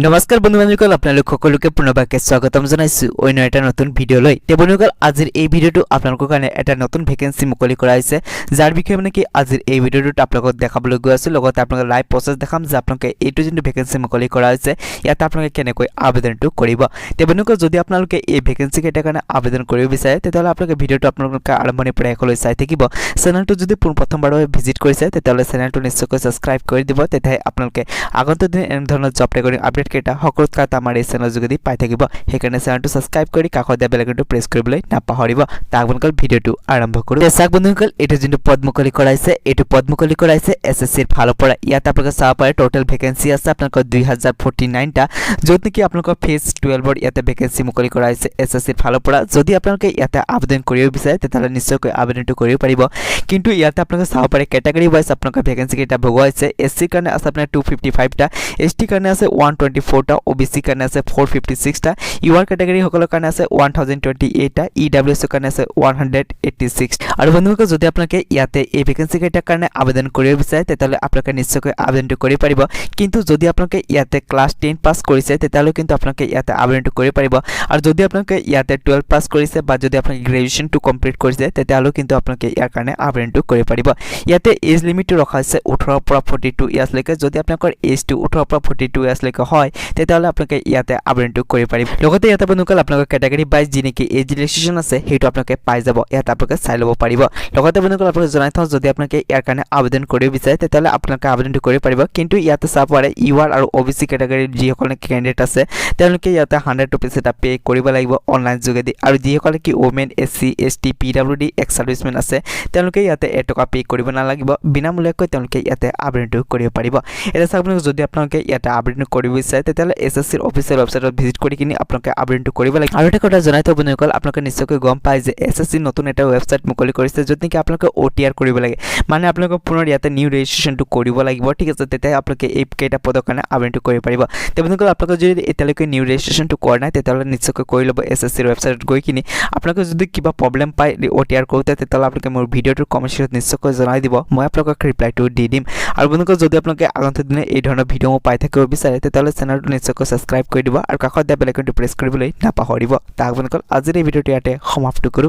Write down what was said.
নমস্কাৰ বন্ধু-বান্ধৱীসকল আপোনালোক সকলোকে পুনৰবাৰকৈ স্বাগতম জনাইছো অন্য এটা নতুন ভিডিঅ'লৈ। তে বন্ধুসকল আজিৰ এই ভিডিঅ'টো আপোনালোকৰ কাৰণে এটা নতুন ভেকেন্সি মুকলি কৰা হৈছে, যাৰ বিষয়ে মানে কি আজিৰ এই ভিডিঅ'টোত আপোনালোকক দেখাবলৈ গৈ আছো। লগতে আপোনালোকক লাইভ প্ৰচেছ দেখাম যে আপোনালোকে এইটো যোনটো ভেকেন্সি মুকলি কৰা হৈছে ইয়াত আপোনালোকে কেনেকৈ আবেদনটো কৰিব। তে বন্ধুসকল যদি আপোনালোকে এই ভেকেন্সি কেইটাৰ কাৰণে আবেদন কৰিব বিচাৰে তেতিয়াহ'লে আপোনালোকে ভিডিঅ'টো আপোনালোকে আৰম্ভণিৰ পৰা শেষলৈ চাই থাকিব। চেনেলটো যদি প্ৰথমবাৰৰ ভিজিট কৰিছে তেতিয়াহ'লে চেনেলটো নিশ্চয়কৈ সাবস্ক্ৰাইব কৰি দিব, তেতিয়াহে আপোনালোকে আগন্তুক দিন এনে ধৰণৰ জব ৰেকৰ্ডিং আপডেট কেইটা সকলোতকৈ আমাৰ এই চেনেল যোগেদি পাই থাকিব। সেইকাৰণে চেনেলটো সাবস্ক্ৰাইব কৰি কাষত দিয়া বেল আইকনটো প্ৰেছ কৰিবলৈ নাপাহৰিব। তাৰ বন্ধুসকল ভিডিঅ'টো আৰম্ভ কৰোঁ। চাওক বন্ধুসকল এইটো যোনটো পদ মুকলি কৰাইছে এইটো পদ মুকলি কৰাইছে এছএছচিৰ ফালৰ পৰা। ইয়াত আপোনালোকে চাব পাৰে টোটেল ভেকেন্সি আছে আপোনালোকৰ 2049টা, য'ত নেকি আপোনালোকৰ ফেজ 12ৰ ইয়াতে ভেকেন্সি মুকলি কৰা হৈছে এছএছচিৰ ফালৰ পৰা। যদি আপোনালোকে ইয়াতে আবেদন কৰিব বিচাৰে তেতিয়াহ'লে নিশ্চয়কৈ আবেদনটো কৰিব পাৰিব। কিন্তু ইয়াতে আপোনালোকে চাব পাৰে কেটেগৰী ৱাইজ আপোনালোকৰ ভেকেন্সি কেইটা ভগোৱা হৈছে। এছচিৰ কাৰণে আছে আপোনাৰ 255টা, এছটি কাৰণে আছে 124টা, ওবিসি কাৰণে আছে 456টা, ইউআৰ কেটেগৰী সকলৰ কাৰণে আছে 1028টা, ইডব্লিউএছ কাৰণে আছে 186। আৰু বন্ধুসকল যদি আপোনালোকে ইয়াতে এই ভেকেন্সি কেইটাৰ কাৰণে আবেদন কৰিব বিচাৰে তেতিয়াহ'লে আপোনালোকে নিশ্চয়কৈ আবেদনটো কৰিব পাৰিব। কিন্তু যদি আপোনালোকে ইয়াতে ক্লাছ 10 পাছ কৰিছে তেতিয়াহ'লে কিন্তু আপোনালোকে ইয়াতে আবেদনটো কৰিব পাৰিব। আৰু যদি আপোনালোকে ইয়াতে 12 পাছ কৰিছে বা যদি আপোনালোকে গ্ৰেজুৱেশ্যনটো কমপ্লিট কৰিছে তেতিয়াহ'লে কিন্তু আপোনালোকে ইয়াৰ কাৰণে আবেদনটো কৰিব পাৰিব। ইয়াতে এজ লিমিটটো ৰখা হৈছে 18ৰ পৰা 42 ইয়াৰ্ছলৈকে। যদি আপোনালোকৰ এজটো 18ৰ পৰা 42 ইয়াৰ্ছলৈকে হয় তেতিয়াহ'লে আপোনালোকে ইয়াতে আবেদনটো কৰিব পাৰিব। লগতে ইয়াতে বন্ধুসকল আপোনালোকৰ কেটেগৰী ৱাইজ যি নেকি এজ ৰিলেক্সেশ্যন আছে সেইটো আপোনালোকে পাই যাব, ইয়াত আপোনালোকে চাই ল'ব পাৰিব। লগতে বন্ধুসকল আপোনালোকে জনাই থওঁ যদি আপোনালোকে ইয়াৰ কাৰণে আবেদন কৰিব বিচাৰে তেতিয়াহ'লে আপোনালোকে আবেদনটো কৰিব পাৰিব। কিন্তু ইয়াতে চাব পাৰে ইউআৰ আৰু ওবিসি কেটেগৰীৰ যিসকল কেণ্ডিডেট আছে তেওঁলোকে ইয়াতে 100 ৰুপিজ এটা পে' কৰিব লাগিব অনলাইন যোগেদি। আৰু যিসকলে কি women, SC, ST, PWD, ex servicemen আছে তেওঁলোকে ইয়াতে 1 টকা পে' কৰিব নালাগিব, বিনামূলীয়াকৈ তেওঁলোকে ইয়াতে আবেদনটো কৰিব পাৰিব। এতিয়া চাওক যদি আপোনালোকে ইয়াতে আবেদন কৰিব বিচাৰে তেতিয়াহ'লে এছএছচিৰ অফিচিয়েল ৱেবছাইটত ভিজিট কৰি কিনি আপোনালোকে আবেদনটো কৰিব লাগিব। আৰু এটা কথা জনাই থওঁ বন্ধুসকল আপোনালোকে নিশ্চয়কৈ গম পায় যে এছএছচি নতুন এটা ৱেবছাইট মুকলি কৰিছে য'ত নেকি আপোনালোকে OTR কৰিব লাগে, মানে আপোনালোকে পুনৰ ইয়াতে নিউ ৰেজিষ্ট্ৰেশ্যনটো কৰিব লাগিব। ঠিক আছে, তেতিয়া আপোনালোকে এই কেইটা পদৰ কাৰণে আবেদনটো কৰিব পাৰিব। তে বন্ধুসকল আপোনালোকে যদি এতিয়ালৈকে নিউ ৰেজিষ্ট্ৰেশ্যনটো কৰা নাই তেতিয়াহ'লে নিশ্চয়কৈ কৰি ল'ব এছএছচিৰ ৱেবছাইটত গৈ কিনি। আপোনালোকে যদি কিবা প্ৰব্লেম পায় OTR কৰোঁতে তেতিয়াহ'লে আপোনালোকে মোৰ ভিডিঅ'টোৰ কমেণ্ট ছেকশ্যনত নিশ্চয়কৈ জনাই দিব, মই আপোনালোকক ৰিপ্লাইটো দি দিম। আৰু বন্ধুসকল যদি আপোনালোকে আগন্তুক দিনে এই ধৰণৰ ভিডিঅ' পাই থাকিব বিচাৰে তেতিয়াহ'লে চেনেলটো নিশ্চয়কৈ সাবস্ক্ৰাইব কৰি দিব আৰু কাষত দিয়া বেল আইকনটো প্ৰেছ কৰিবলৈ নাপাহৰিব। তাৰ বন্ধুসকল আজিৰ এই ভিডিঅ'টো ইয়াতে সমাপ্ত কৰোঁ।